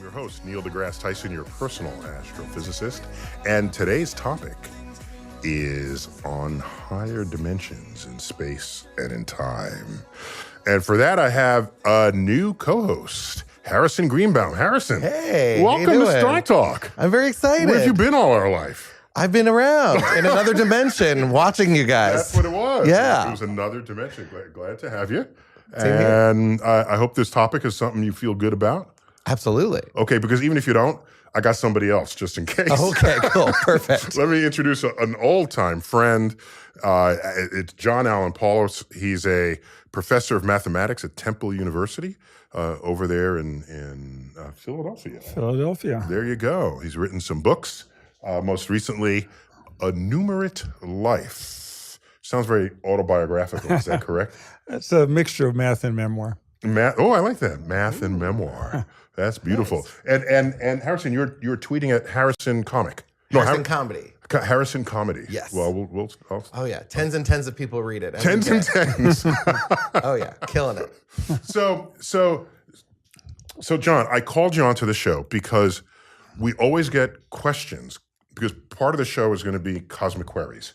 your host, Neil deGrasse Tyson, your personal astrophysicist. And today's topic is on higher dimensions in space and in time. And for that, I have a new co-host, Harrison Greenbaum. Harrison, hey, welcome to Star Talk. I'm very excited. Where have you been all our life? I've been around in another dimension watching you guys. That's what it was. Yeah. It was another dimension. Glad to have you. And I hope this topic is something you feel good about. Absolutely. Okay, because even if you don't, I got somebody else just in case. Okay, cool. Perfect. Let me introduce an old-time friend. It's John Allen Paulos. He's a professor of mathematics at Temple University over there in Philadelphia. Philadelphia. There you go. He's written some books. Most recently, A Numerate Life. Sounds very autobiographical. Is that correct? It's a mixture of math and memoir. Oh, I like that. Math and memoir. That's beautiful. Nice. And Harrison, you're tweeting at Harrison Comic. Harrison Comedy. Harrison Comedy. Yes. Well, oh yeah, tens and tens of people read it. Tens and tens. Oh yeah, killing it. So, John, I called you onto the show because we always get questions, because part of the show is going to be cosmic queries.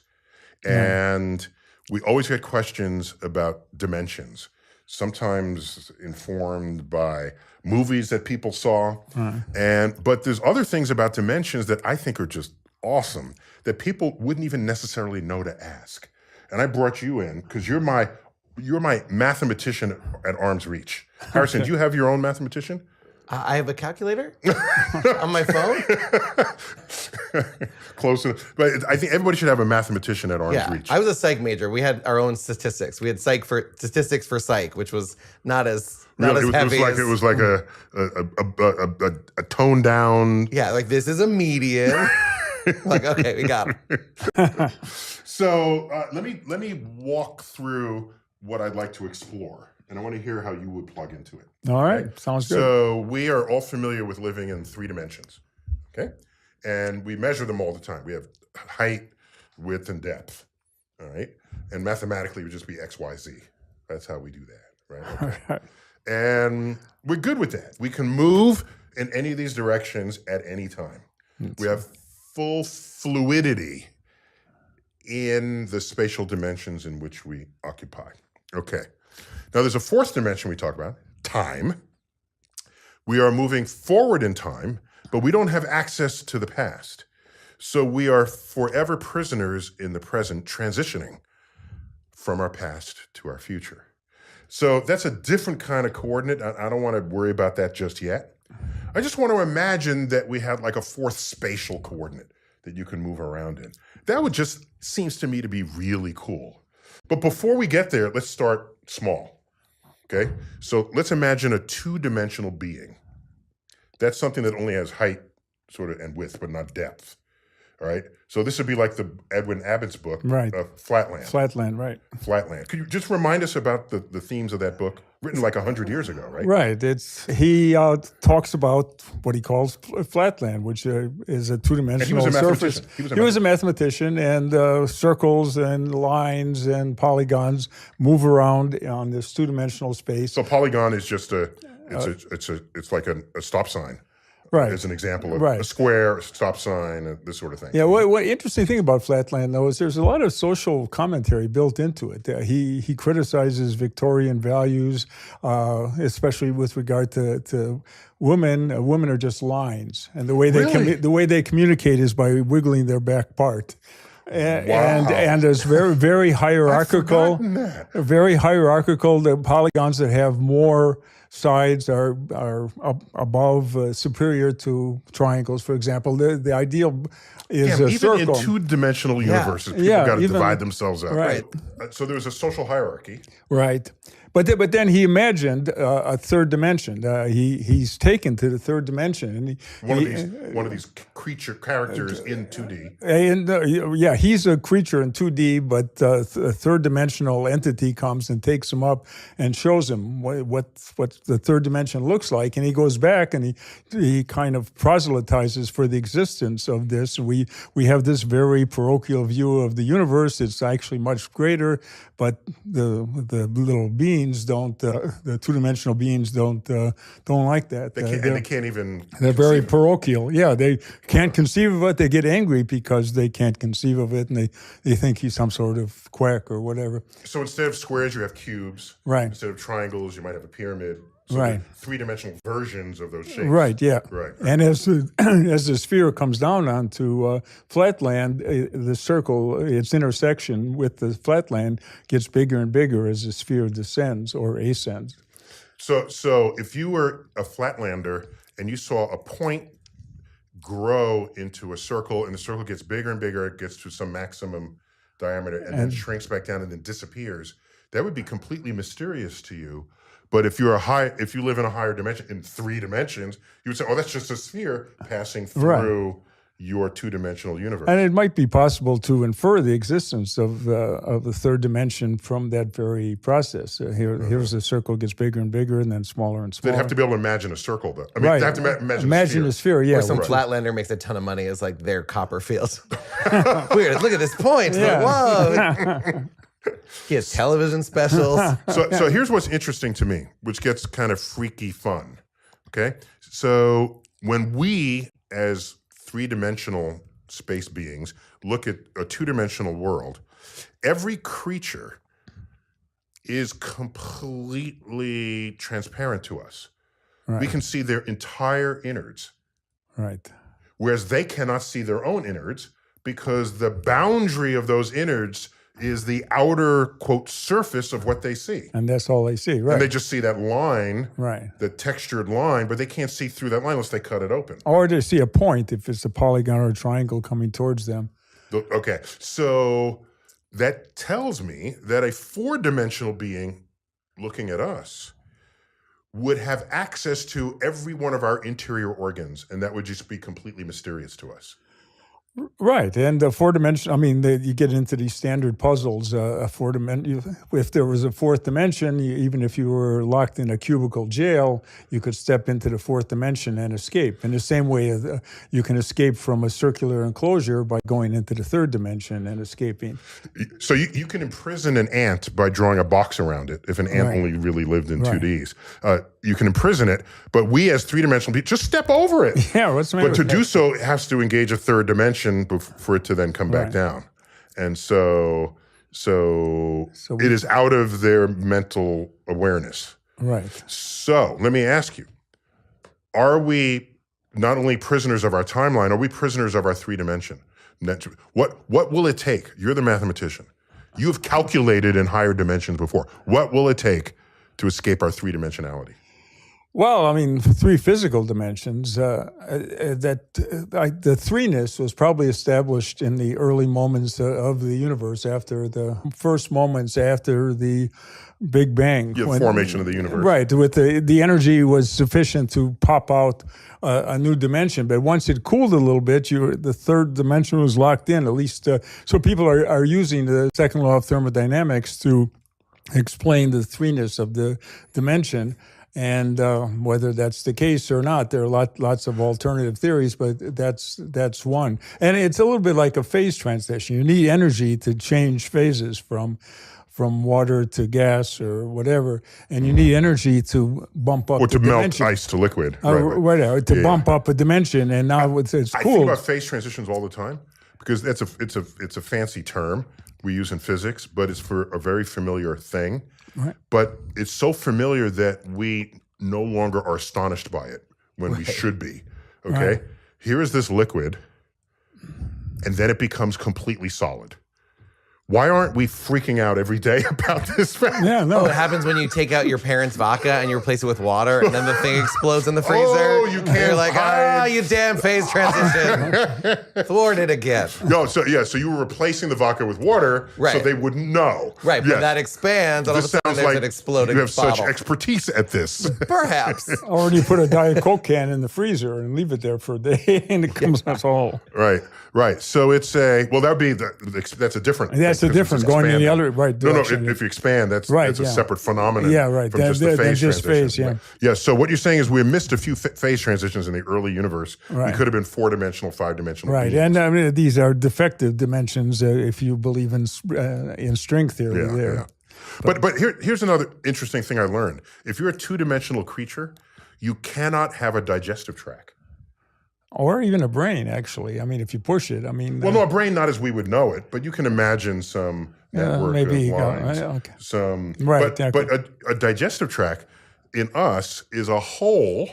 And we always get questions about dimensions, sometimes informed by movies that people saw. But there's other things about dimensions that I think are just awesome that people wouldn't even necessarily know to ask. And I brought you in because you're my mathematician at arm's reach. Harrison, do you have your own mathematician? I have a calculator on my phone. Close enough. But I think everybody should have a mathematician at arm's reach. I was a psych major. We had our own statistics. We had statistics for psych, which was not as heavy. It was like a toned down. Yeah, like this is a median. Like, okay, we got it. So let me walk through what I'd like to explore. And I want to hear how you would plug into it. All right, okay? Sounds good. So we are all familiar with living in 3 dimensions, okay? And we measure them all the time. We have height, width, and depth, all right? And mathematically, it would just be X, Y, Z. That's how we do that, right? Okay. And we're good with that. We can move in any of these directions at any time. We have full fluidity in the spatial dimensions in which we occupy. Okay. Now, there's a 4th dimension we talk about, time. We are moving forward in time, but we don't have access to the past. So we are forever prisoners in the present, transitioning from our past to our future. So that's a different kind of coordinate. I don't want to worry about that just yet. I just want to imagine that we had like a 4th spatial coordinate that you can move around in. That would just seems to me to be really cool. But before we get there, let's start small. Okay, so let's imagine a 2-dimensional being. That's something that only has height, sort of, and width, but not depth. All right. So this would be like the Edwin Abbott's book, right? Flatland. Flatland, right? Flatland. Could you just remind us about the themes of that book, written like 100 years ago, right? Right. He talks about what he calls flatland, which is a 2-dimensional surface. He was a mathematician, and circles and lines and polygons move around on this 2-dimensional space. So polygon is just it's like a stop sign. Right. As an example of a square, a stop sign, this sort of thing. Yeah, what interesting thing about Flatland, though, is there's a lot of social commentary built into it. He criticizes Victorian values, especially with regard to women. Women are just lines, and the way they communicate is by wiggling their back part. And there's very hierarchical. Very hierarchical. The polygons that have more sides are above, superior to triangles, for example. The ideal is a circle. Even in 2-dimensional universes, people got to divide themselves up. Right. So there's a social hierarchy. Right. But then he imagined a 3rd dimension. He's taken to the 3rd dimension. And one of these creature characters in 2D. And he's a creature in 2D, but a 3rd dimensional entity comes and takes him up and shows him what the third dimension looks like. And he goes back and he kind of proselytizes for the existence of this. We have this very parochial view of the universe. It's actually much greater, but the little beings don't. The two-dimensional beings don't like that. They can't even. They're very parochial. Yeah, they can't conceive of it. They get angry because they can't conceive of it, and they think he's some sort of quack or whatever. So instead of squares, you have cubes. Right. Instead of triangles, you might have a pyramid. So right. Three-dimensional versions of those shapes. Right, yeah. Right. And as the sphere comes down onto flatland, the circle, its intersection with the flatland gets bigger and bigger as the sphere descends or ascends. So if you were a flatlander and you saw a point grow into a circle, and the circle gets bigger and bigger, it gets to some maximum diameter, and then shrinks back down and then disappears, that would be completely mysterious to you. But if you live in a higher dimension, in 3 dimensions, you would say, "Oh, that's just a sphere passing through your two-dimensional universe." And it might be possible to infer the existence of the third dimension from that very process. Here's the circle gets bigger and bigger, and then smaller and smaller. They'd have to be able to imagine a circle, though. I mean, they have to imagine a sphere. Yeah, or some flatlander makes a ton of money as like their Copperfield. Weird. Look at this point. Yeah. Whoa. He has television specials. So here's what's interesting to me, which gets kind of freaky fun. Okay, so when we as 3-dimensional space beings look at a 2-dimensional world, every creature is completely transparent to us. Right. We can see their entire innards. Right. Whereas they cannot see their own innards because the boundary of those innards is the outer, quote, surface of what they see. And that's all they see, right? And they just see that line, right? The textured line, but they can't see through that line unless they cut it open. Or they see a point if it's a polygon or a triangle coming towards them. Okay, so that tells me that a 4-dimensional being looking at us would have access to every one of our interior organs, and that would just be completely mysterious to us. Right, and the 4-dimension. I mean, you get into these standard puzzles. If there was a 4th dimension, even if you were locked in a cubicle jail, you could step into the 4th dimension and escape. In the same way, you can escape from a circular enclosure by going into the 3rd dimension and escaping. So you can imprison an ant by drawing a box around it. If an ant only really lived in 2Ds, you can imprison it. But we, as 3-dimensional people, just step over it. Yeah, what's the matter? But to do so, it has to engage a 3rd dimension for it to then come back down. And so it is out of their mental awareness. Right. So let me ask you, are we not only prisoners of our timeline, are we prisoners of our 3-dimension? What will it take? You're the mathematician. You have calculated in higher dimensions before. What will it take to escape our 3-dimensionality? Well, I mean, 3 physical dimensions. The 3-ness was probably established in the early moments of the universe, after the first moments after the Big Bang. The formation of the universe. Right, with the energy was sufficient to pop out a new dimension. But once it cooled a little bit, the 3rd dimension was locked in, at least. So people are using the second law of thermodynamics to explain the 3-ness of the dimension. And whether that's the case or not, there are lots of alternative theories, but that's one. And it's a little bit like a phase transition. You need energy to change phases from water to gas or whatever, and you need energy to bump up. Or to melt dimension. ice to liquid. To bump up a dimension, and now it's cool. I think about phase transitions all the time because it's a fancy term we use in physics, but it's for a very familiar thing. Right. But it's so familiar that we no longer are astonished by it when we should be. Okay? Right. Here is this liquid, and then it becomes completely solid. Why aren't we freaking out every day about this fact? Yeah, no. Oh, it happens when you take out your parents' vodka and you replace it with water, and then the thing explodes in the freezer. Oh, you can't You're like, hide. you damn phase transition. Thwarted again. No, so you were replacing the vodka with water so Right. they wouldn't know. Right, Yes. but that expands, and all of a This sudden sounds there's like an exploding you have bottle. such expertise at this. Perhaps. Or you put a Diet Coke can in the freezer and leave it there for a day, and it comes out whole. Right. So it's that would be that's a different. That's That's a 'cause it's different going in the expanding. other right direction. No, if you expand, that's Right, it's a yeah. separate phenomenon. Yeah, right. From Than- just the than phase just transition. phase, yeah. Right. Yeah. So what you're saying is we missed a few phase transitions in the early universe. We Right. could have been 4-dimensional, 5-dimensional. Right, beings. and I mean, these are defective dimensions if you believe in string theory. Yeah, there, yeah. But here's another interesting thing I learned. If you're a 2-dimensional creature, you cannot have a digestive tract. or even a brain. Actually, I mean, if you push it, I mean, Well, no, a brain not as we would know it, but you can imagine some network maybe, of lines. okay. Some, Right, but a digestive tract in us is a hole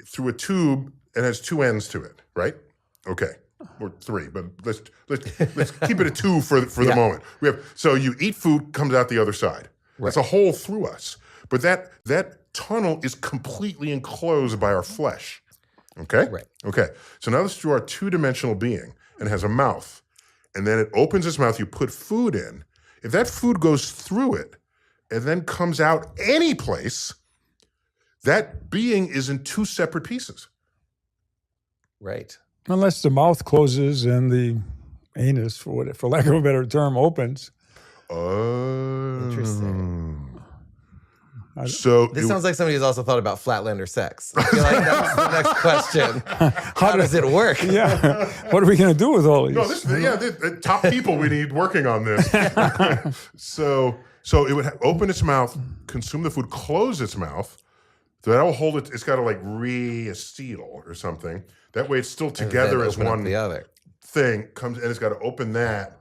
through a tube and has 2 ends to it, right? Okay, or 3, but let's keep it at 2 for the moment. So you eat food, comes out the other side. Right. It's a hole through us, but that tunnel is completely enclosed by our flesh. Okay? Right. Okay. So now let's draw a 2-dimensional being and it has a mouth. And then it opens its mouth, you put food in. If that food goes through it and then comes out any place, that being is in 2 separate pieces. Right. Unless the mouth closes and the anus, for lack of a better term, opens. Oh. Interesting. So This sounds like somebody who's also thought about Flatlander sex. I feel like that's the next question. How does it work? Yeah, what are we going to do with all these? no, the top people we need working on this. So it would open its mouth, consume the food, close its mouth. So that will hold it. It's got to like reacetal or something. That way, it's still together Then as open up one the other. thing. Comes and it's got to open that.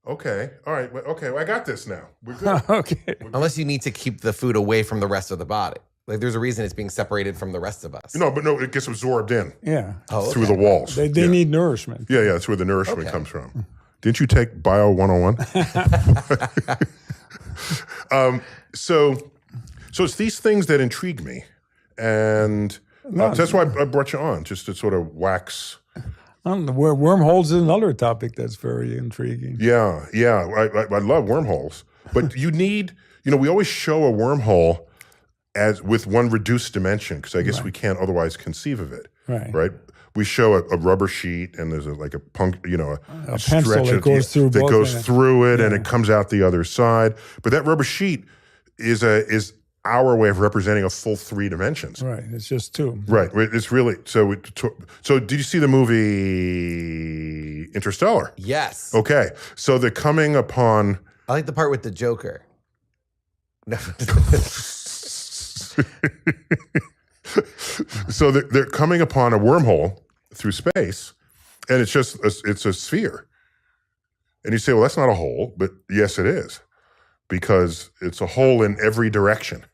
Okay, all right, okay. Well, I got this now. We're good. Okay. Unless you need to keep the food away from the rest of the body. Like there's a reason it's being separated from the rest of us. No, it gets absorbed in Yeah. through the walls. They yeah. need nourishment. Yeah, that's where the nourishment Okay. comes from. Didn't you take Bio 101? So it's these things that intrigue me, and that's why I brought you on, just to sort of wax. Wormholes is another topic that's very intriguing. Yeah. I love wormholes, but you need, we always show a wormhole as with one reduced dimension because I guess we can't otherwise conceive of it. Right. We show a rubber sheet and there's a pencil stretch that goes through that both goes ends. through it and it comes out the other side. But that rubber sheet is our way of representing a full 3 dimensions. Right. It's just 2. Right. It's really so. So did you see the movie Interstellar? Yes. Okay. So they're coming upon. I like the part with the Joker. No. So they're coming upon a wormhole through space, and it's a sphere. And you say, well, that's not a hole, but yes, it is, because it's a hole in every direction.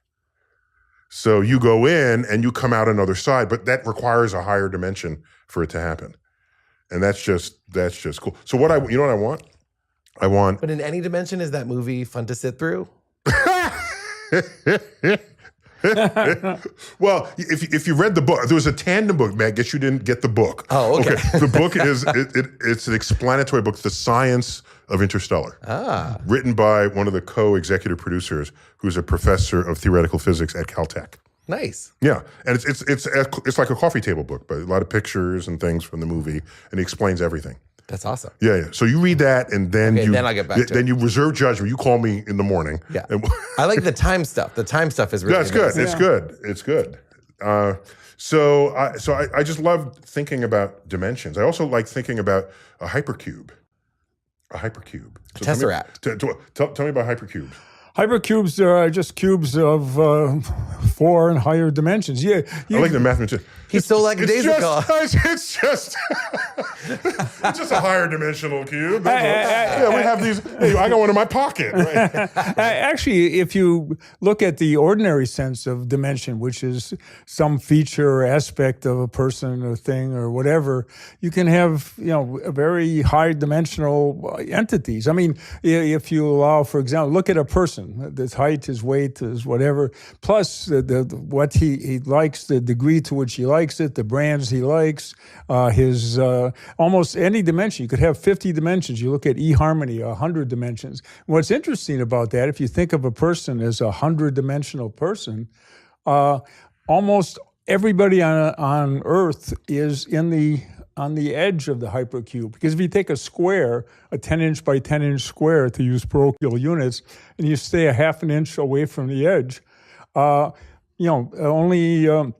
So you go in and you come out another side, but that requires a higher dimension for it to happen. And that's just cool. So what I want? I want. But in any dimension, is that movie fun to sit through? Well, if you read the book, there was a tandem book, man. I guess you didn't get the book. Oh, okay. The book is it's an explanatory book, The Science of Interstellar, written by one of the co-executive producers, who's a professor of theoretical physics at Caltech. Nice. Yeah, and it's like a coffee table book, but a lot of pictures and things from the movie, and he explains everything. That's awesome. Yeah. So you read that, and then then I'll get back to then it. you reserve judgment. You call me in the morning. Yeah. And, I like the time stuff. The time stuff is really that's good. amazing. It's good. So I just love thinking about dimensions. I also like thinking about a hypercube. So Tesseract. Tell me about hypercubes. Hypercubes are just cubes of 4 and higher dimensions. Yeah, I like the mathematician. He's so lackadaisical. It's just a higher dimensional cube. We have these. Hey, I got one in my pocket. Right? Actually, if you look at the ordinary sense of dimension, which is some feature or aspect of a person or thing or whatever, you can have very high dimensional entities. I mean, if you allow, for example, look at a person. His height, his weight, his whatever, plus what he likes, the degree to which he likes it, the brands he likes, his almost any dimension. You could have 50 dimensions. You look at eHarmony, 100 dimensions. What's interesting about that, if you think of a person as a 100-dimensional person, almost everybody on Earth is in the on the edge of the hypercube. Because if you take a square, a 10-inch by 10-inch square, to use parochial units, and you stay a half an inch away from the edge, only 9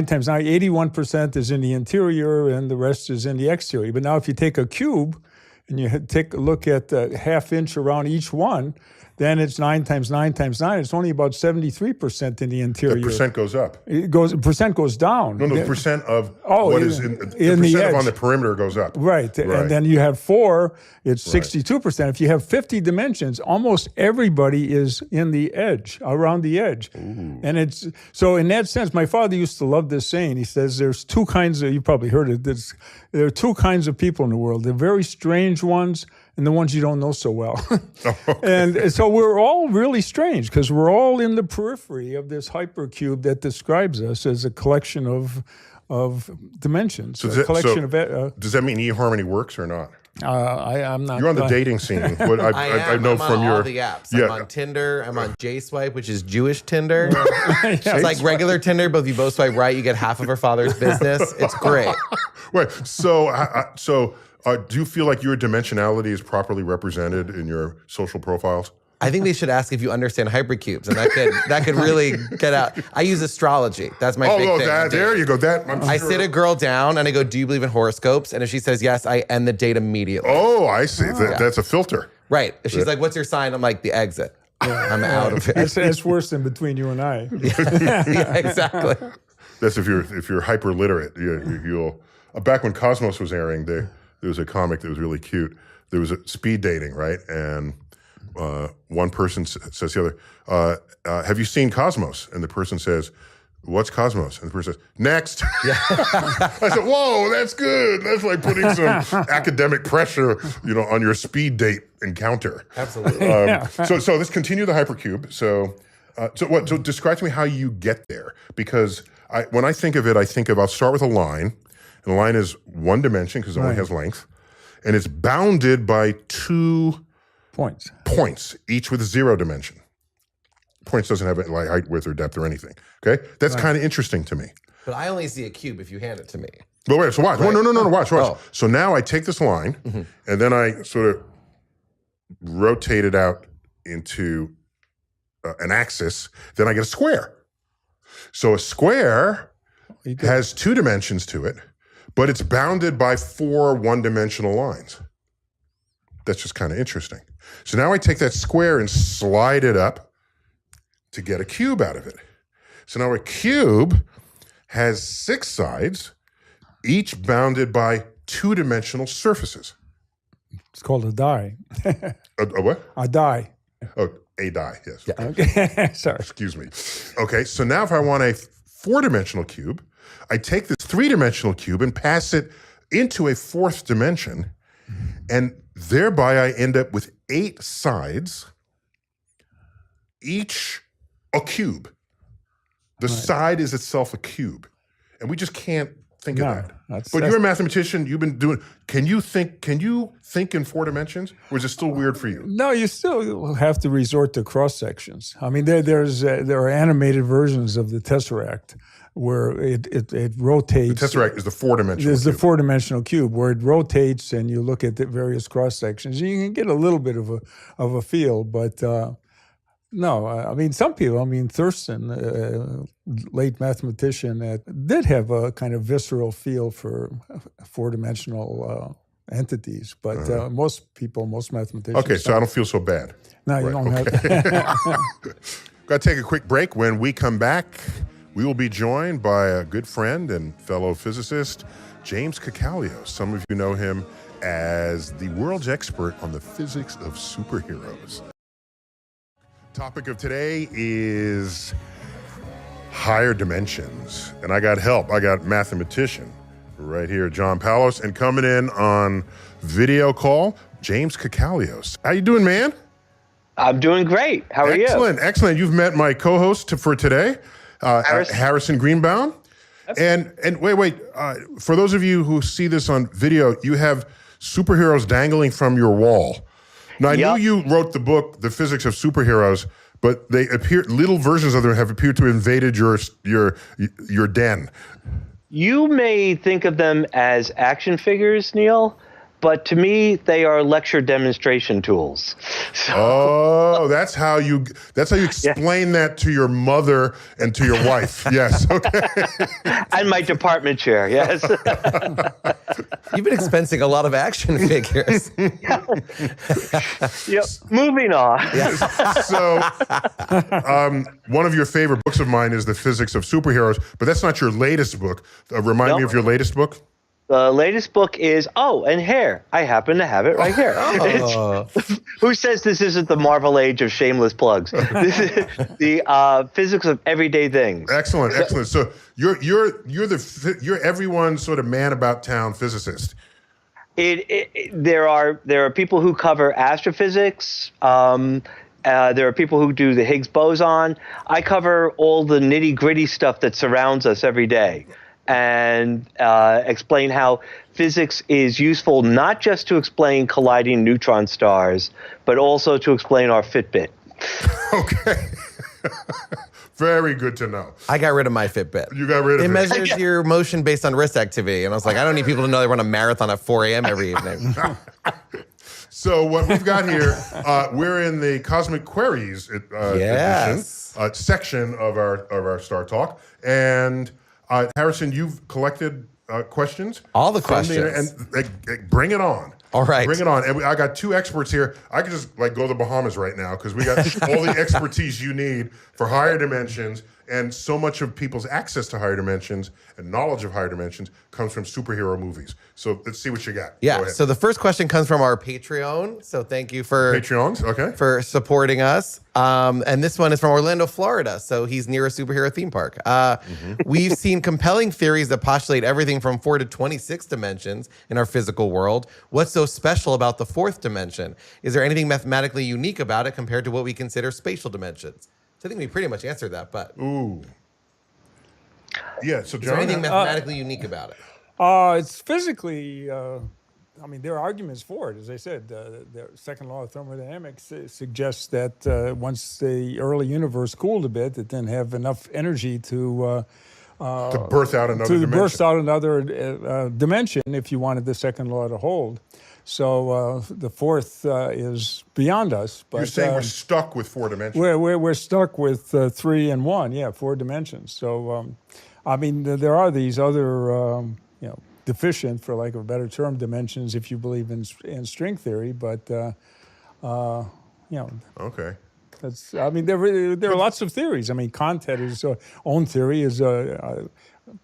times 9, 81% is in the interior and the rest is in the exterior. But now if you take a cube and you take a look at the half inch around each one, then it's 9 times 9 times 9. It's only about 73% in the interior. The percent goes up. Percent goes down. No, the percent of what is in the percent edge. on the perimeter goes up. Right. And then you have 4, it's 62%. If you have 50 dimensions, almost everybody is in the edge, around the edge. Ooh. And it's, so in that sense, my father used to love this saying. He says there's 2 kinds of, you probably heard it, there are 2 kinds of people in the world. The very strange ones and the ones you don't know so well. And so we're all really strange because we're all in the periphery of this hypercube that describes us as a collection of dimensions. So, a collection does that mean eHarmony works or not? I'm not. You're on the dating scene. What I know I'm from on all the apps. I'm on Tinder. I'm on JSwipe, which is Jewish Tinder. It's like regular Tinder, but if you both swipe right, you get half of her father's business. It's great. Wait, so do you feel like your dimensionality is properly represented in your social profiles? I think they should ask if you understand hypercubes, and that could really get out. I use astrology. That's my big thing. There you go. I sit a girl down and I go, "Do you believe in horoscopes?" And if she says yes, I end the date immediately. Oh, I see. That's a filter. Right. If she's like, "What's your sign?" I'm like, "The exit." I'm out of it. It's worse than between you and I. Yeah, exactly. That's if you're hyper literate. You'll. Back when Cosmos was airing, there was a comic that was really cute. There was a speed dating, right? And one person says to the other, have you seen Cosmos? And the person says, what's Cosmos? And the person says, next. Yeah. I said, whoa, that's good. That's like putting some academic pressure, on your speed date encounter. Absolutely. So let's continue the hypercube. So describe to me how you get there. Because when I think of it, I'll start with a line. And the line is one dimension because it only has length. And it's bounded by 2 points, each with 0 dimension. Points doesn't have like height, width, or depth or anything. Okay, that's kind of interesting to me. But I only see a cube if you hand it to me. But wait, so watch. Right. No, watch. Oh. So now I take this line, and then I sort of rotate it out into an axis. Then I get a square. So a square has 2 dimensions to it, but it's bounded by 4 one-dimensional lines. That's just kind of interesting. So now I take that square and slide it up to get a cube out of it. So now a cube has 6 sides, each bounded by 2-dimensional surfaces. It's called a die. A what? A die. Oh, a die, yes. Yeah. Okay. Sorry. Excuse me. Okay, so now if I want a 4-dimensional cube, I take this 3-dimensional cube and pass it into a 4th dimension, and thereby I end up with 8 sides, each a cube. The side is itself a cube. And we just can't think of that. But you're a mathematician, you've been doing, can you think in 4 dimensions? Or is it still weird for you? No, you still have to resort to cross sections. I mean, there are animated versions of the tesseract where it rotates. The tesseract is the 4-dimensional cube. The 4-dimensional cube where it rotates and you look at the various cross sections. You can get a little bit of a feel, but no. I mean, some people. I mean, Thurston, late mathematician, did have a kind of visceral feel for 4-dimensional entities, but most mathematicians. Okay, so I don't feel so bad. No, you don't have. Got to take a quick break. When we come back, we will be joined by a good friend and fellow physicist, James Cacalios. Some of you know him as the world's expert on the physics of superheroes. Topic of today is higher dimensions. And I got help. I got mathematician right here, John Paulos, and coming in on video call, James Cacalios. How you doing, man? I'm doing great. How are you? Excellent. You've met my co-host for today. Harrison Greenbaum. And wait. For those of you who see this on video, you have superheroes dangling from your wall. Now, I knew you wrote the book, The Physics of Superheroes, but little versions of them have appeared to have invaded your den. You may think of them as action figures, Neil, but to me, they are lecture demonstration tools. Oh, that's how you explain that to your mother and to your wife. Yes. Okay. And my department chair, yes. You've been expensing a lot of action figures. Yep. Moving on. So, one of your favorite books of mine is The Physics of Superheroes, but that's not your latest book. Remind me of your latest book. The latest book is, and hair. I happen to have it right here. Who says this isn't the Marvel age of shameless plugs? This is the physics of everyday things. Excellent. So you're everyone's sort of man about town physicist. There are people who cover astrophysics. There are people who do the Higgs boson. I cover all the nitty-gritty stuff that surrounds us every day, and explain how physics is useful not just to explain colliding neutron stars, but also to explain our Fitbit. Okay. Very good to know. I got rid of my Fitbit. You got rid of it. It measures your motion based on wrist activity. And I was like, I don't need people to know they run a marathon at 4 a.m. every evening. So what we've got here, we're in the Cosmic Queries edition, section of our Star Talk. And Harrison, you've collected questions? All the questions. And bring it on. All right. Bring it on. And I got two experts here. I could just go to the Bahamas right now because we got all the expertise you need for higher dimensions. And so much of people's access to higher dimensions and knowledge of higher dimensions comes from superhero movies. So let's see what you got. Yeah. So the first question comes from our Patreon. So thank you for Patreons. Okay. For supporting us. And this one is from Orlando, Florida. So he's near a superhero theme park. We've seen compelling theories that postulate everything from 4 to 26 dimensions in our physical world. What's so special about the fourth dimension? Is there anything mathematically unique about it compared to what we consider spatial dimensions? So I think we pretty much answered that, but... Ooh. Yeah, so John... Is there anything mathematically unique about it? It's physically... there are arguments for it. As I said, the second law of thermodynamics suggests that once the early universe cooled a bit, it didn't have enough energy to birth out another dimension. Burst out another dimension if you wanted the second law to hold. So the fourth is beyond us. But you're saying we're stuck with 4 dimensions. We're stuck with 3 and 1, 4 dimensions. So there are these other deficient, for lack of a better term, dimensions if you believe in string theory. But okay. That's. There are lots of theories. Kant had his own theory,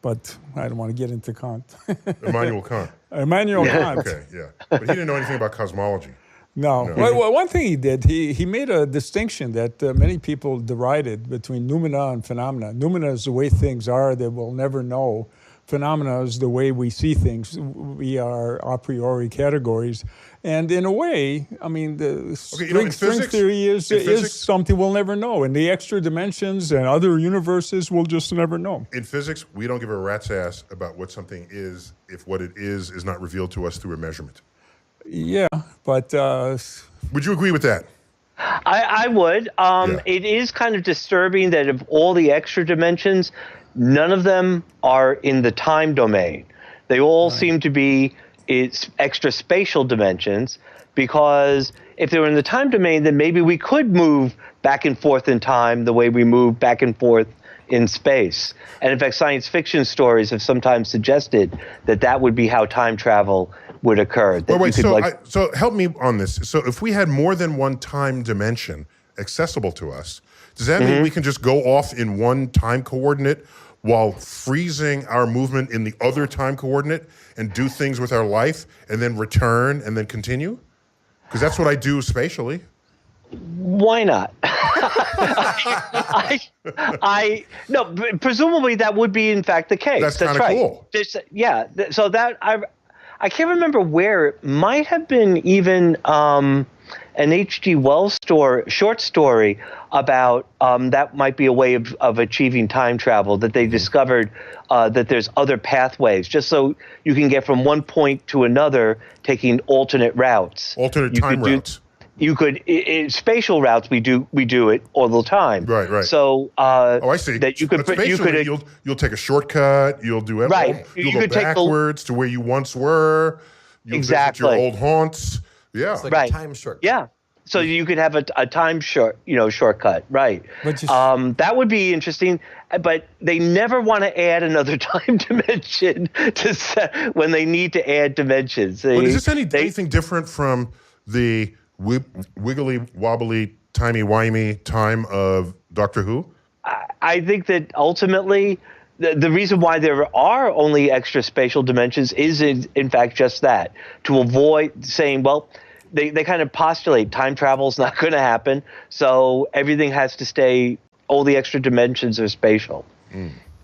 but I don't want to get into Kant. Immanuel Kant. Kant. Okay, yeah. But he didn't know anything about cosmology. No. Well, one thing he did, he made a distinction that many people derided between noumena and phenomena. Noumena is the way things are that we'll never know. Phenomena is the way we see things. We are a priori categories. And in a way, the string theory is something we'll never know. And the extra dimensions and other universes we'll just never know. In physics, we don't give a rat's ass about what something is if what it is not revealed to us through a measurement. Yeah, but... would you agree with that? I would. It is kind of disturbing that of all the extra dimensions, none of them are in the time domain. They all seem to be extra spatial dimensions, because if they were in the time domain, then maybe we could move back and forth in time the way we move back and forth in space. And in fact, science fiction stories have sometimes suggested that would be how time travel would occur. So help me on this. So if we had more than one time dimension accessible to us, does that mean we can just go off in one time coordinate while freezing our movement in the other time coordinate and do things with our life and then return and then continue? Because that's what I do spatially. Why not? No, presumably that would be in fact the case. That's kind of right. Cool. So that I can't remember where. It might have been even an H.G. Wells short story about that might be a way of achieving time travel, that they discovered that there's other pathways, just so you can get from one point to another taking alternate routes. Alternate time routes. you could in spatial routes we do it all the time. Right. So Oh, I see. that you could But spatially, you'll take a shortcut. You'll do it. Right. You'll You go could take the- backwards to where you once were. You'll Exactly. visit your old haunts. Yeah. It's like Right. a time shortcut. Yeah. So you could have a time shortcut, right? But you- That would be interesting. But they never want to add another time dimension when they need to add dimensions. But is this anything different from the wiggly wobbly timey wimey time of Doctor Who? I think that ultimately the reason why there are only extra spatial dimensions is in fact just that, to avoid saying, well, they kind of postulate time travel is not going to happen, so everything has to stay, all the extra dimensions are spatial.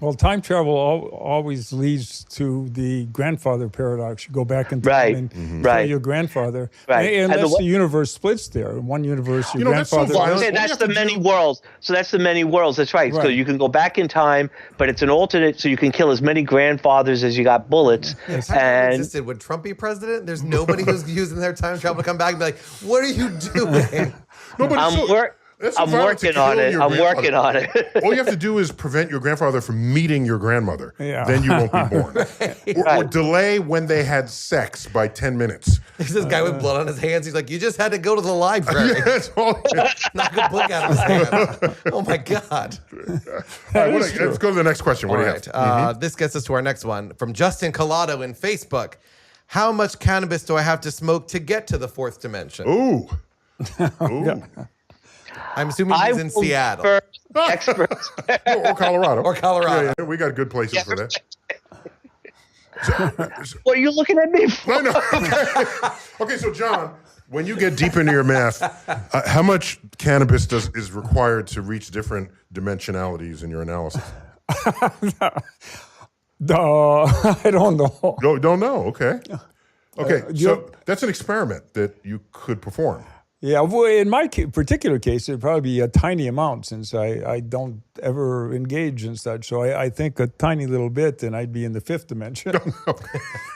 Well, time travel always leads to the grandfather paradox. You go back in time Right. and Mm-hmm. kill Right. your grandfather. Right. And Unless the- the universe splits there. In one universe, your You know, that's so grandfather... violent. Okay, All you that's have the to many do- worlds. So that's the many worlds. That's right. So Right. you can go back in time, but it's an alternate, so you can kill as many grandfathers as you got bullets. If time travel And existed, would Trump be president? There's nobody who's using their time travel to come back and be like, "What are you doing?" No, but I'm working on it. I'm working on it. All you have to do is prevent your grandfather from meeting your grandmother. Yeah. Then you won't be born. Or Right. delay when they had sex by 10 minutes. There's this guy with blood on his hands. He's like, "You just had to go to the library." That's all. Knock a book out of his hand. Oh my god! All right, let's go to the next question. What All do you right, have? this gets us to our next one from Justin Collado in Facebook. How much cannabis do I have to smoke to get to the fourth dimension? Ooh. Ooh. I'm assuming he's in will Seattle defer to experts. Or Colorado. or Colorado. Yeah, we got good places for that. What are you looking at me for? I know. Okay, so John, when you get deep into your math, how much cannabis is required to reach different dimensionalities in your analysis? I don't know. No, don't know. Okay. Okay, you so have- that's an experiment that you could perform. Yeah, well, in my particular case, it'd probably be a tiny amount since I don't ever engage in such. So I think a tiny little bit, and I'd be in the fifth dimension.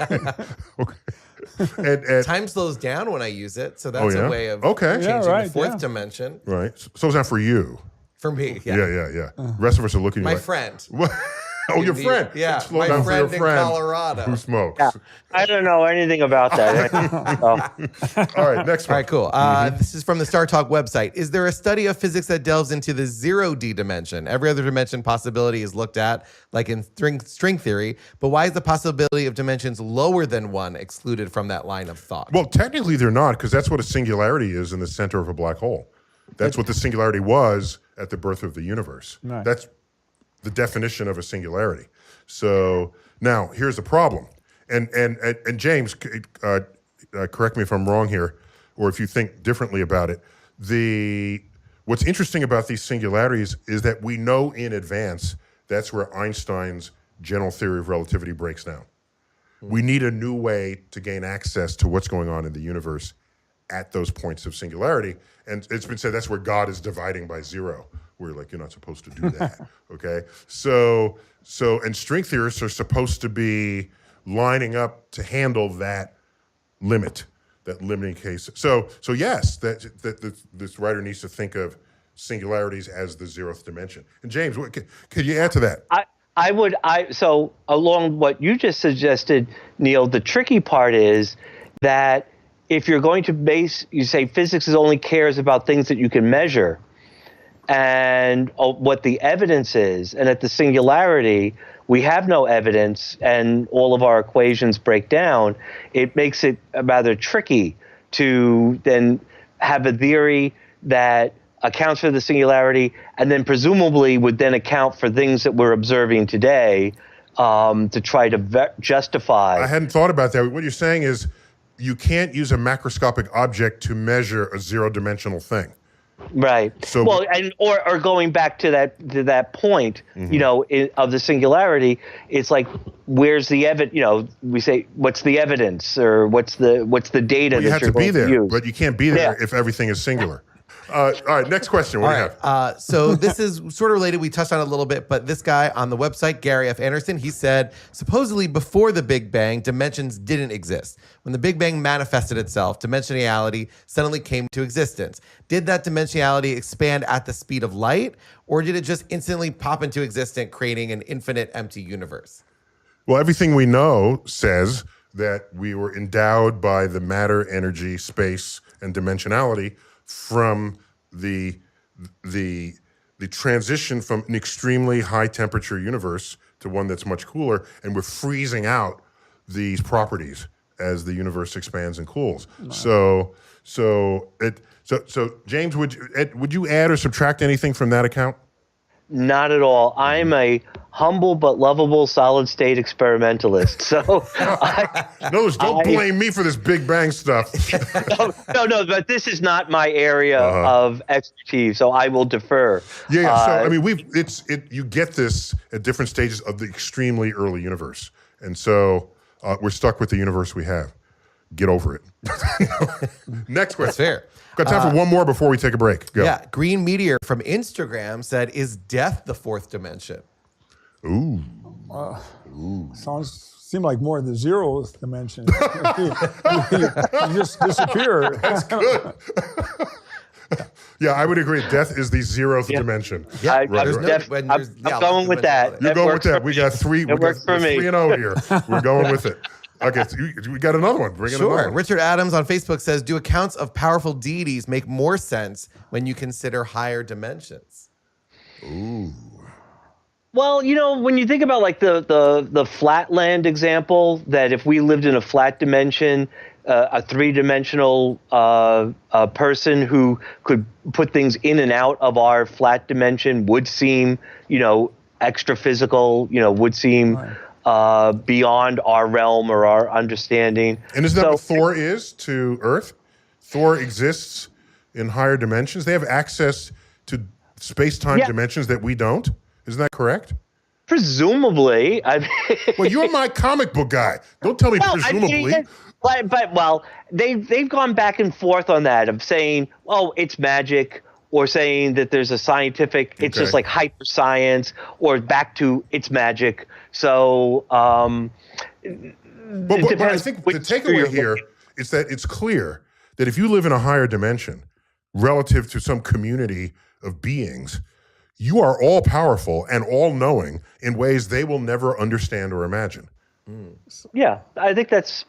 Okay. And Time slows down when I use it, so oh, that's yeah? a way of Okay. changing Yeah, right, the fourth yeah. dimension Right. So is that for you? for me. Yeah. Yeah. Rest of us are looking at My you like, friend. What? Oh, your The- friend. yeah, Slow my down for your friend in friend Colorado. who smokes. Yeah. I don't know anything about that. So, All right, next All one. right, cool. This is from the Star Talk website. Is there a study of physics that delves into the 0D dimension? Every other dimension possibility is looked at, like in string theory, but why is the possibility of dimensions lower than one excluded from that line of thought? Well, technically they're not, because that's what a singularity is in the center of a black hole. That's what the singularity was at the birth of the universe. Right. That's the definition of a singularity. So now here's the problem. And James, correct me if I'm wrong here, or if you think differently about it. What's interesting about these singularities is that we know in advance that's where Einstein's general theory of relativity breaks down. We need a new way to gain access to what's going on in the universe at those points of singularity. And it's been said that's where God is dividing by zero. We're like, you're not supposed to do that. Okay. So and string theorists are supposed to be lining up to handle that limit, that limiting case. So yes, that this writer needs to think of singularities as the zeroth dimension. And James, could you add to that? So along what you just suggested, Neil, the tricky part is that if you're going to you say physics only cares about things that you can measure and what the evidence is, and at the singularity, we have no evidence and all of our equations break down, it makes it rather tricky to then have a theory that accounts for the singularity and then presumably would then account for things that we're observing today to try to justify. I hadn't thought about that. What you're saying is you can't use a macroscopic object to measure a zero-dimensional thing. Right. So- well, and or going back to that point, of the singularity, it's like, where's the evidence? We say, what's the evidence, or what's the data You that have you're to be going there, to use? but you can't be there Yeah. if everything is singular. All right, next question. What All do you right. have? So this is sort of related. We touched on it a little bit, but this guy on the website, Gary F. Anderson, he said, supposedly before the Big Bang, dimensions didn't exist. When the Big Bang manifested itself, dimensionality suddenly came to existence. Did that dimensionality expand at the speed of light, or did it just instantly pop into existence, creating an infinite empty universe? Well, everything we know says that we were endowed by the matter, energy, space, and dimensionality from the transition from an extremely high temperature universe to one that's much cooler, and we're freezing out these properties as the universe expands and cools. Wow. So James, would you add or subtract anything from that account? Not at all. I'm a humble but lovable solid state experimentalist. So, Don't blame me for this Big Bang stuff. no. But this is not my area of expertise, so I will defer. Yeah. So I mean, you get this at different stages of the extremely early universe, and so we're stuck with the universe we have. Get over it. Next question. That's fair. Got time for one more before we take a break. Go. Yeah. Green Meteor from Instagram said, "Is death the fourth dimension?" Ooh. Seem like more the zeroth dimension. you just disappear. That's good. Yeah, I would agree. Death is the zeroth dimension. Yeah, I'm going with that. You're going with that. We got three. It works for me. 3-0 here. We're going with it. Okay, so we got another one. Bring in another Sure. one. Richard Adams on Facebook says, "Do accounts of powerful deities make more sense when you consider higher dimensions?" Ooh. Well, when you think about like the flatland example, that if we lived in a flat dimension, a three-dimensional person who could put things in and out of our flat dimension would seem, extra physical, would seem beyond our realm or our understanding. And isn't that what Thor is to Earth? Thor exists in higher dimensions. They have access to space-time dimensions that we don't. Isn't that correct? Presumably. Well, you're my comic book guy. Don't tell me presumably. But they've gone back and forth on that of saying, oh, it's magic, or saying that there's a scientific, it's just like hyper science, or back to it's magic. So, but I think the takeaway here is that it's clear that if you live in a higher dimension relative to some community of beings, you are all powerful and all knowing in ways they will never understand or imagine. Yeah, I think that's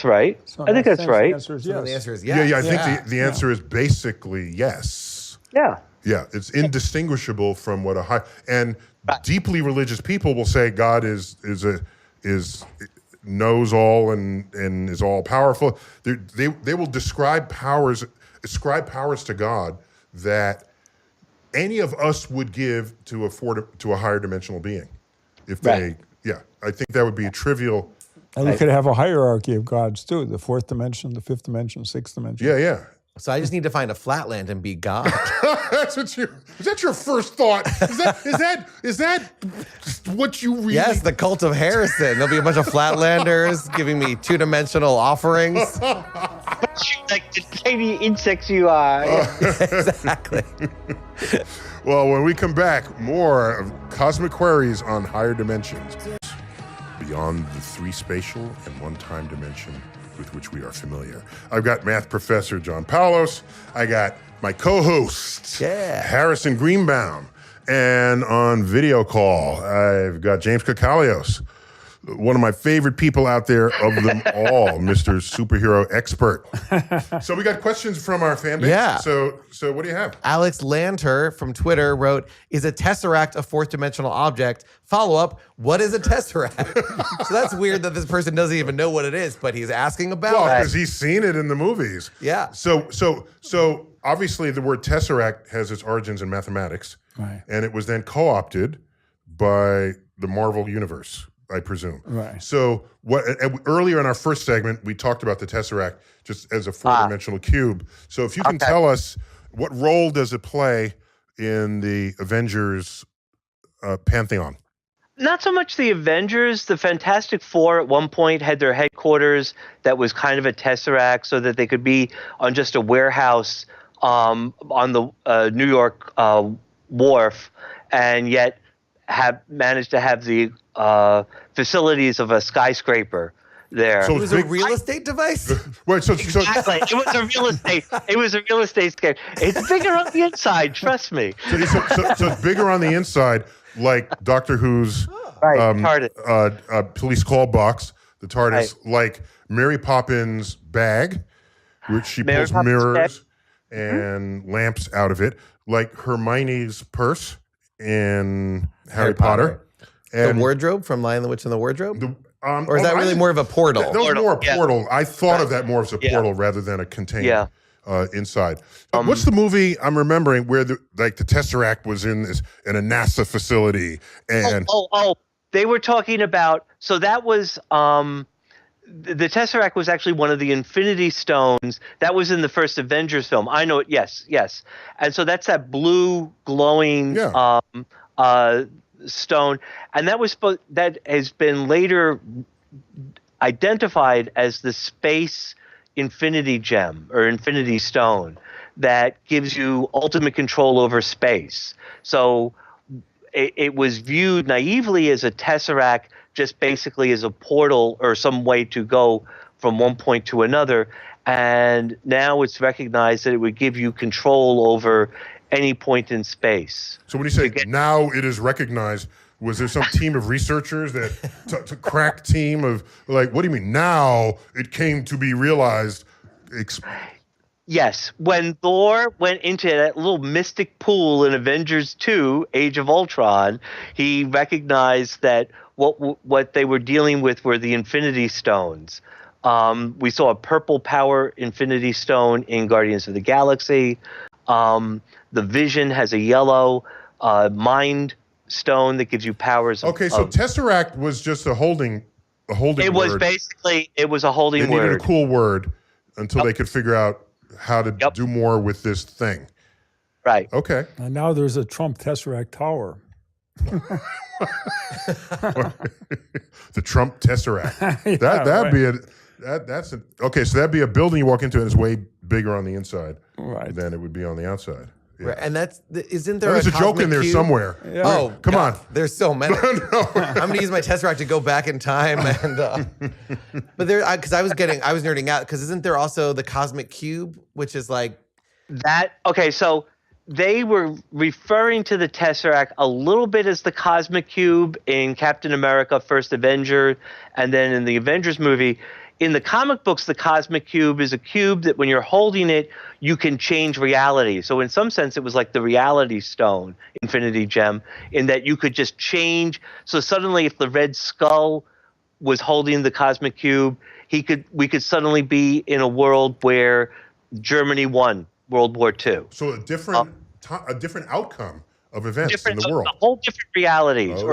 right. So I think that's right. The answer is yes. The answer is yes. Yeah. I think the answer is basically yes. Yeah. Yeah, it's indistinguishable from what a high and deeply religious people will say God is knows all and is all powerful. They will ascribe powers to God that any of us would give to a higher dimensional being. If they, I think that would be a trivial. And you could have a hierarchy of gods too: the fourth dimension, the fifth dimension, sixth dimension. Yeah. So I just need to find a flatland and be God. Is that your first thought? Is that what you really? Yes, the cult of Harrison. There'll be a bunch of flatlanders giving me two-dimensional offerings. Like the tiny insects you are. Exactly. Well, when we come back, more of Cosmic Queries on higher dimensions. Beyond the three spatial and one time dimension with which we are familiar. I've got math professor John Paulos. I got my co-host, Harrison Greenbaum. And on video call, I've got James Kakalios, one of my favorite people out there of them all, Mr. Superhero Expert. So we got questions from our fan base. Yeah. So what do you have? Alex Lanter from Twitter wrote, "Is a tesseract a fourth dimensional object?" Follow-up, what is a tesseract? So that's weird that this person doesn't even know what it is, but he's asking about Well, it. because he's seen it in the movies. Yeah. So obviously the word tesseract has its origins in mathematics. Right. And it was then co-opted by the Marvel Universe, I presume. Right. So earlier in our first segment, we talked about the tesseract just as a four-dimensional cube. So if you can tell us, what role does it play in the Avengers pantheon? Not so much the Avengers. The Fantastic Four at one point had their headquarters that was kind of a tesseract so that they could be on just a warehouse on the New York wharf, and yet have managed to have the facilities of a skyscraper there. So It was a real estate device? wait, so Exactly. It was a real estate. It was a real estate scam. It's bigger on the inside. Trust me. so it's bigger on the inside, like Doctor Who's TARDIS. police call box, the TARDIS, like Mary Poppins' bag, which she Mary pulls Poppins' mirrors and lamps out of it, like Hermione's purse in Harry Potter. The And wardrobe from Lion, the Witch, and the Wardrobe? Or is oh, that really more of a portal? That was more a Yeah. portal. I thought of that more as a portal rather than a contained Yeah. inside. What's the movie I'm remembering where the Tesseract was in a NASA facility and They were talking about. So that was the Tesseract was actually one of the Infinity Stones that was in the first Avengers film. I know it. Yes. And so that's that blue glowing stone, and that has been later identified as the space infinity gem or infinity stone that gives you ultimate control over space. So it was viewed naively as a tesseract, just basically as a portal or some way to go from one point to another. And now it's recognized that it would give you control over any point in space. So when you say now it is recognized, was there some team of researchers that to crack team of like, what do you mean now it came to be realized? Yes, when Thor went into that little mystic pool in Avengers 2, Age of Ultron, he recognized that what they were dealing with were the Infinity Stones. We saw a purple power Infinity Stone in Guardians of the Galaxy. The Vision has a yellow Mind Stone that gives you powers. Okay, so Tesseract was just a holding It word. was basically a holding They word. needed a cool word until they could figure out how to do more with this thing. Right. Okay. And now there's a Trump Tesseract Tower. The Trump Tesseract. That'd be okay. So that'd be a building you walk into and it's way bigger on the inside than it would be on the outside. Yeah. Right. And isn't there There's a joke cosmic in there cube? somewhere. Yeah. Oh, Come God, on. There's so many. I'm going to use my Tesseract to go back in time. And but because I was nerding out, because isn't there also the cosmic cube, which is like that? Okay, so they were referring to the Tesseract a little bit as the cosmic cube in Captain America: First Avenger, and then in the Avengers movie. In the comic books, the cosmic cube is a cube that when you're holding it, you can change reality. So in some sense, it was like the reality stone, Infinity Gem, in that you could just change. So suddenly, if the Red Skull was holding the cosmic cube, we could suddenly be in a world where Germany won World War II. So a different outcome of events in the world. A whole different realities,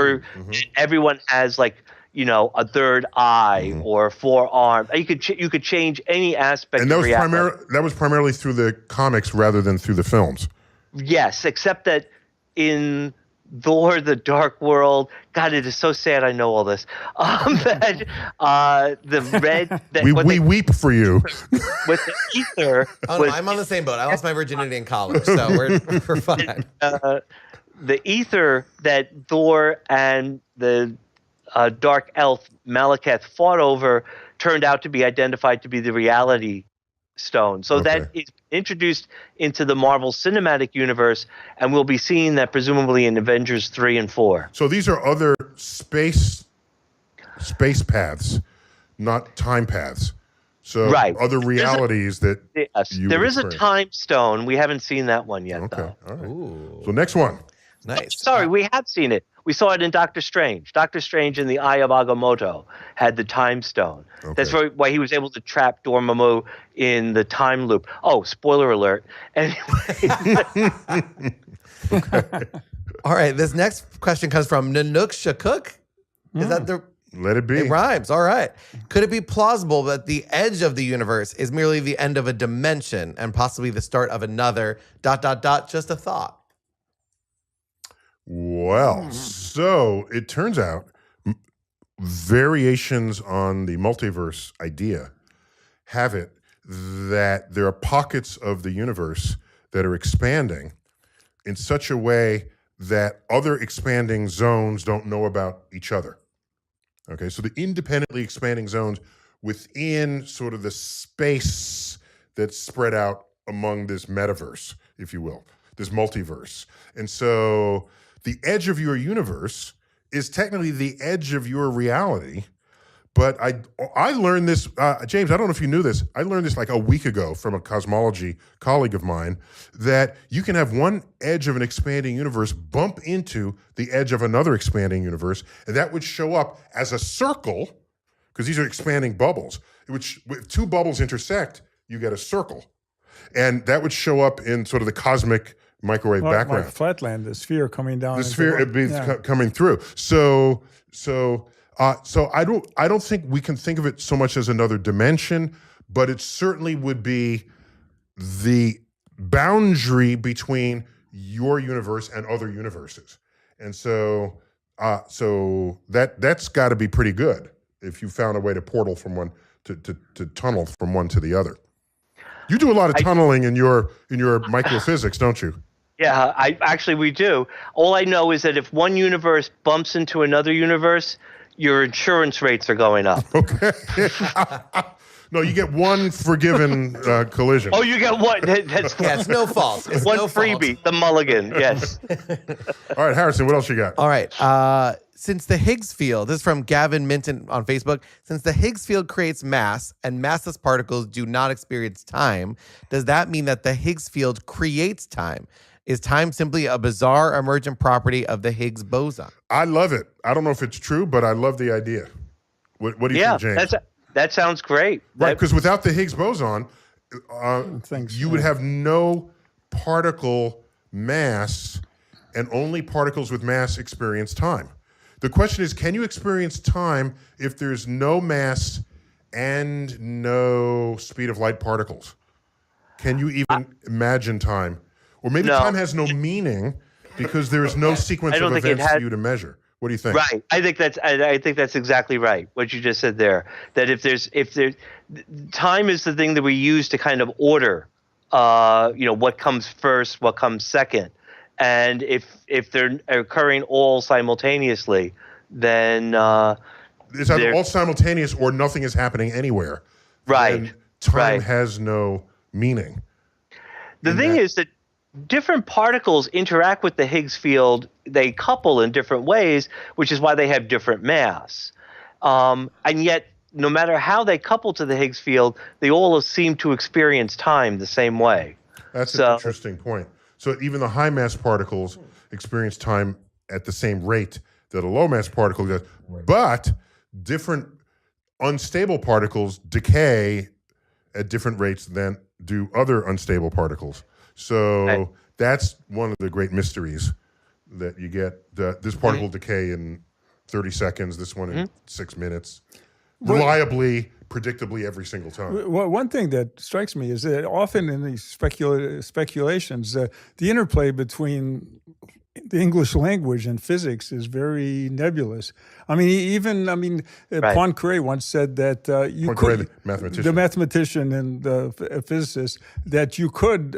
everyone has like, a third eye or forearm. You could change any aspect. And that of was reality. that was primarily through the comics rather than through the films. Yes, except that in Thor: The Dark World, God, it is so sad. I know all this. That the red. That We weep for you. With the ether. Oh, no, I'm on the same boat. I lost my virginity in college, so we're fine. The ether that Thor and the dark elf Malekith fought over turned out to be identified to be the reality stone. So that is introduced into the Marvel Cinematic Universe, and we'll be seeing that presumably in Avengers 3 and 4. So these are other space paths, not time paths. So other realities that you there would is a experience. time stone. We haven't seen that one yet, though. All right. Ooh, So next one. nice. Sorry, we have seen it. We saw it in Doctor Strange. Doctor Strange in the Eye of Agamotto had the time stone. That's why he was able to trap Dormammu in the time loop. Oh, spoiler alert. Anyway. All right, this next question comes from Nanook Shakuk. Is that the... Let it be. It rhymes. All right. Could it be plausible that the edge of the universe is merely the end of a dimension and possibly the start of another ... Just a thought. Well, so it turns out variations on the multiverse idea have it that there are pockets of the universe that are expanding in such a way that other expanding zones don't know about each other. Okay, so the independently expanding zones within sort of the space that's spread out among this metaverse, if you will, this multiverse. And so the edge of your universe is technically the edge of your reality. But I learned this, James, I don't know if you knew this. I learned this like a week ago from a cosmology colleague of mine, that you can have one edge of an expanding universe bump into the edge of another expanding universe, and that would show up as a circle, because these are expanding bubbles. If two bubbles intersect, you get a circle. And that would show up in sort of the cosmic microwave background. Like Flatland, the sphere coming down. The sphere coming through. So I don't think we can think of it so much as another dimension, but it certainly would be the boundary between your universe and other universes. And so that's got to be pretty good if you found a way to portal from one to tunnel from one to the other. You do a lot of tunneling in your microphysics, don't you? Yeah, we do. All I know is that if one universe bumps into another universe, your insurance rates are going up. Okay. No, you get one forgiven collision. Oh, you get one. It's no fault. It's one no freebie, fault. the mulligan. Yes. All right, Harrison, what else you got? All right. Since the Higgs field, this is from Gavin Minton on Facebook. Since the Higgs field creates mass and massless particles do not experience time, does that mean that the Higgs field creates time? Is time simply a bizarre emergent property of the Higgs boson? I love it. I don't know if it's true, but I love the idea. What do you think, James? That sounds great. Right, because without the Higgs boson, you would have no particle mass, and only particles with mass experience time. The question is, can you experience time if there's no mass and no speed of light particles? Can you even imagine time? Or maybe time has no meaning because there is no sequence of events for you to measure. What do you think? Right. I think that's exactly right. What you just said there. That if there's time is the thing that we use to kind of order, what comes first, what comes second, and if they're occurring all simultaneously, then it's either all simultaneous or nothing is happening anywhere. Right. And time has no meaning. The thing is that different particles interact with the Higgs field. They couple in different ways, which is why they have different mass. And yet, no matter how they couple to the Higgs field, they all seem to experience time the same way. That's an interesting point. So even the high mass particles experience time at the same rate that a low mass particle does, but different unstable particles decay at different rates than do other unstable particles. So that's one of the great mysteries, that you get this particle decay in 30 seconds, this one in 6 minutes, reliably, predictably every single time. Well, one thing that strikes me is that often in these speculations, the interplay between the English language and physics is very nebulous. Poincaré once said that Poincaré, the mathematician and the physicist, that you could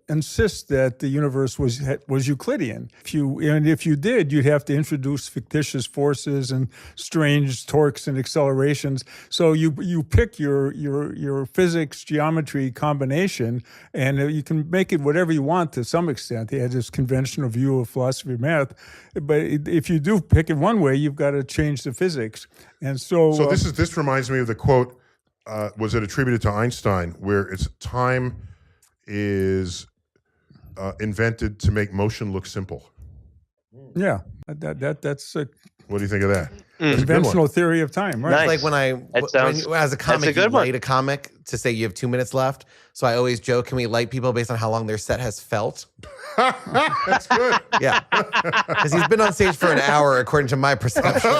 insist that the universe was Euclidean. If you did, you'd have to introduce fictitious forces and strange torques and accelerations. So you pick your physics geometry combination, and you can make it whatever you want to some extent. They had this conventional view of philosophy of math, but if you do pick it one way, you've got to change the physics. And so this reminds me of the quote, was it attributed to Einstein, where it's time is invented to make motion look simple. Yeah, that's a what do you think of that? Conventional theory of time, right? Nice. It's like when as a comic, you light a comic to say you have 2 minutes left. So I always joke, can we light people based on how long their set has felt? That's good. Yeah. Because he's been on stage for an hour, according to my perception.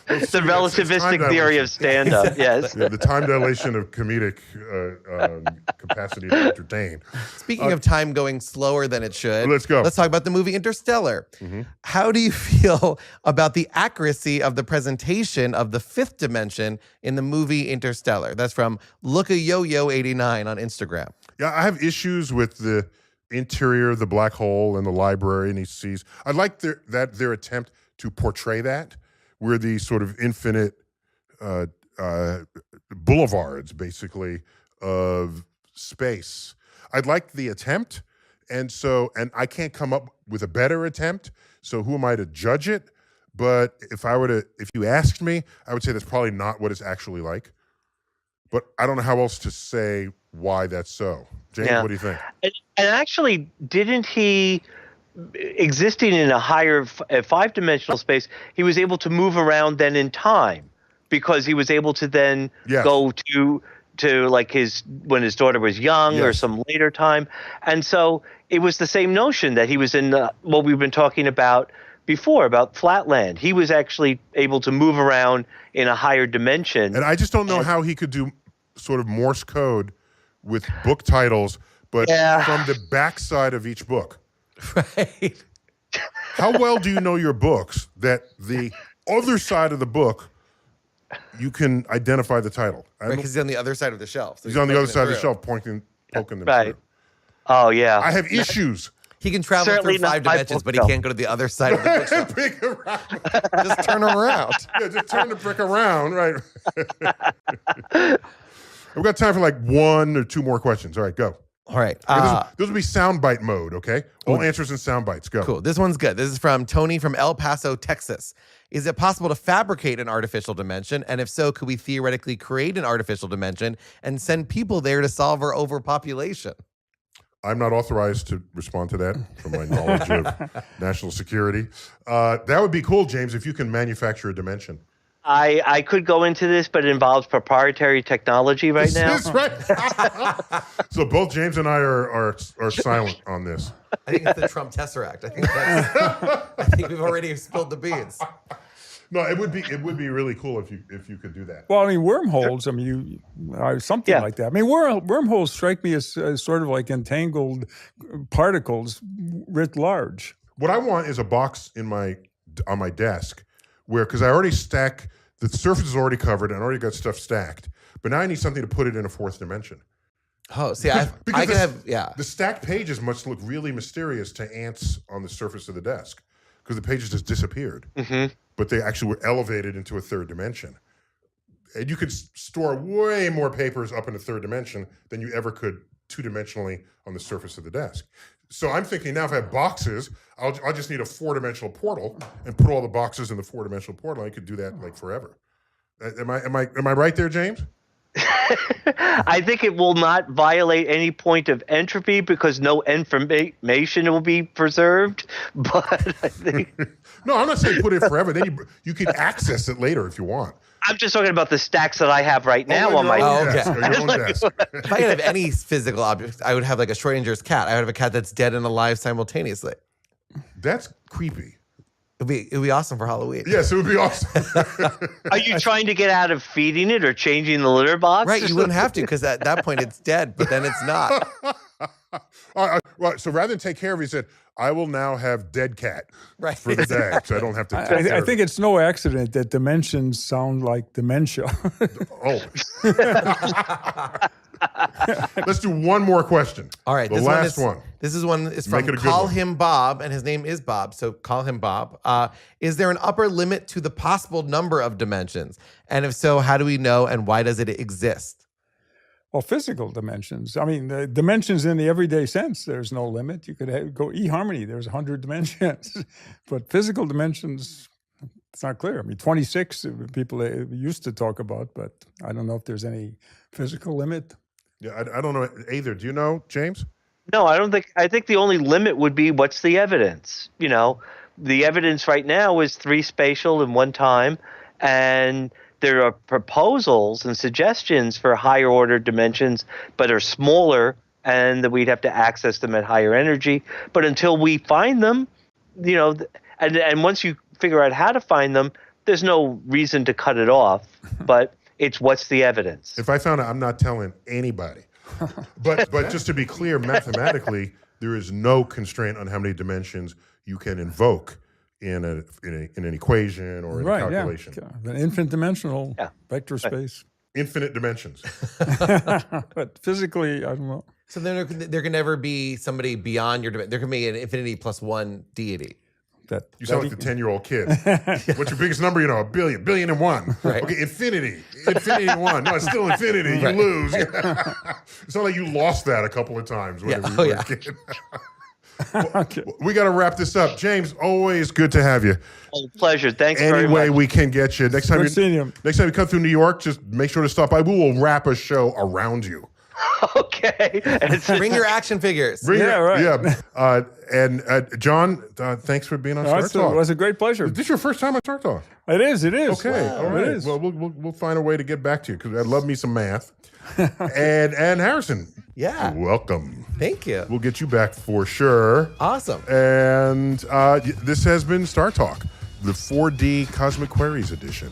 It's the relativistic theory of stand-up, yes. Yeah, the time dilation of comedic capacity to entertain. Speaking of time going slower than it should, let's go. Let's talk about the movie Interstellar. How do you feel about the accuracy courtesy of the presentation of the fifth dimension in the movie Interstellar. That's from LookAYoYo89 on Instagram. Yeah, I have issues with the interior of the black hole and the library, and he sees. I like their attempt to portray that, where these sort of infinite boulevards, basically, of space. I'd like the attempt, and I can't come up with a better attempt. So who am I to judge it? But if you asked me, I would say that's probably not what it's actually like. But I don't know how else to say why that's so. James, what do you think? And actually, didn't he, existing in a higher five-dimensional space, he was able to move around then in time because he was able to then go to like when his daughter was young or some later time. And so it was the same notion that he was in what we've been talking about before, about Flatland. He was actually able to move around in a higher dimension. And I just don't know how he could do sort of Morse code with book titles, but from the backside of each book. Right. How well do you know your books that the other side of the book, you can identify the title? Because he's on the other side of the shelf. So he's on the other side of the shelf poking them through. Oh, yeah. I have issues. He can travel Certainly through 5 dimensions, but he can't go to the other side of the bookshelf. Pick around. Just turn around. Yeah, just turn the brick around, right? We've got time for like one or two more questions. All right, go. All right. This will be soundbite mode, okay? All answers in sound bites. Go. Cool. This one's good. This is from Tony from El Paso, Texas. Is it possible to fabricate an artificial dimension? And if so, could we theoretically create an artificial dimension and send people there to solve our overpopulation? I'm not authorized to respond to that from my knowledge of national security. That would be cool, James, if you can manufacture a dimension. I could go into this, but it involves proprietary technology right now. That's right. So both James and I are silent on this. I think it's the Trump Tesseract. I think we've already spilled the beans. No, it would be really cool if you could do that. Well, I mean, wormholes. I mean, something like that. I mean, wormholes strike me as sort of like entangled particles writ large. What I want is a box on my desk where, because I already stack, the surface is already covered and I already got stuff stacked, but now I need something to put it in a fourth dimension. Oh, see, The stacked pages must look really mysterious to ants on the surface of the desk because the pages just disappeared. Mm-hmm. But they actually were elevated into a third dimension. And you could store way more papers up in a third dimension than you ever could two-dimensionally on the surface of the desk. So I'm thinking now if I have boxes, I'll just need a four-dimensional portal and put all the boxes in the four-dimensional portal. I could do that like forever. Am I right there, James? I think it will not violate any point of entropy because no information will be preserved. But I think no, I'm not saying put it forever. Then you can access it later if you want. I'm just talking about the stacks that I have right now on my desk. Your own desk. If I could have any physical object, I would have like a Schrodinger's cat. I would have a cat that's dead and alive simultaneously. That's creepy. It'd be awesome for Halloween. Yes, it would be awesome. Are you trying to get out of feeding it or changing the litter box? Right, you wouldn't have to because at that point it's dead, but then it's not. Well, so rather than take care of it, he said, I will now have dead cat for the day, so I don't have to take care I think it's no accident that dimensions sound like dementia. Oh. Let's do one more question. All right. The last one. This is one is from Make it a good Call one. Him Bob, and his name is Bob, so call him Bob. Is there an upper limit to the possible number of dimensions? And if so, how do we know, and why does it exist? Well, physical dimensions. I mean, the dimensions in the everyday sense, there's no limit. You could go eHarmony, there's 100 dimensions. But physical dimensions, it's not clear. I mean, 26 people used to talk about, but I don't know if there's any physical limit. Yeah, I don't know either. Do you know, James? No, I don't think. I think the only limit would be what's the evidence. You know, the evidence right now is 3 spatial in one time, and there are proposals and suggestions for higher order dimensions, but are smaller, and that we'd have to access them at higher energy. But until we find them, you know, and once you figure out how to find them, there's no reason to cut it off. But it's what's the evidence. If I found it, I'm not telling anybody. But just to be clear, mathematically, there is no constraint on how many dimensions you can invoke in an equation or in a calculation. An infinite dimensional vector space. Infinite dimensions. But physically, I don't know. So then there can never be somebody beyond your dimension. There can be an infinity plus one deity. You sound like the 10-year-old kid. What's your biggest number? A billion and one. Right. Okay, infinity and one. No, it's still infinity. You lose. It's not like you lost that a couple of times. Whenever you were a kid. Okay. We got to wrap this up. James, always good to have you. Oh, pleasure. Thanks Any very much. way we can get you. Next time you come through New York, just make sure to stop by. We will wrap a show around you. Okay. Bring your action figures. And John, thanks for being on Star Talk. It was a great pleasure. Is this your first time on Star Talk? It is. Okay, Wow. all right. It is. Well, we'll find a way to get back to you because I'd love me some math. and Harrison, welcome. Thank you. We'll get you back for sure. Awesome. And this has been Star Talk, the 4D Cosmic Queries edition.